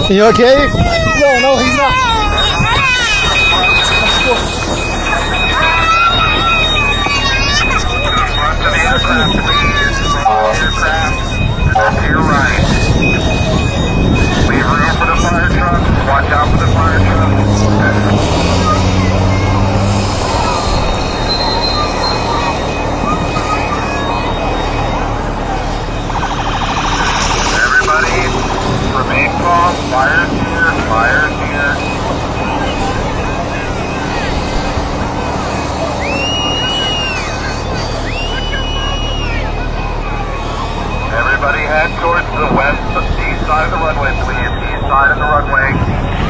You okay? No, he's not. Aircraft, to your right. Leave room for the fire truck. Watch out for the fire truck. Everybody, remain calm. Fire's here. Fire's here. Everybody head towards the east side of the runway, please. East side of the runway.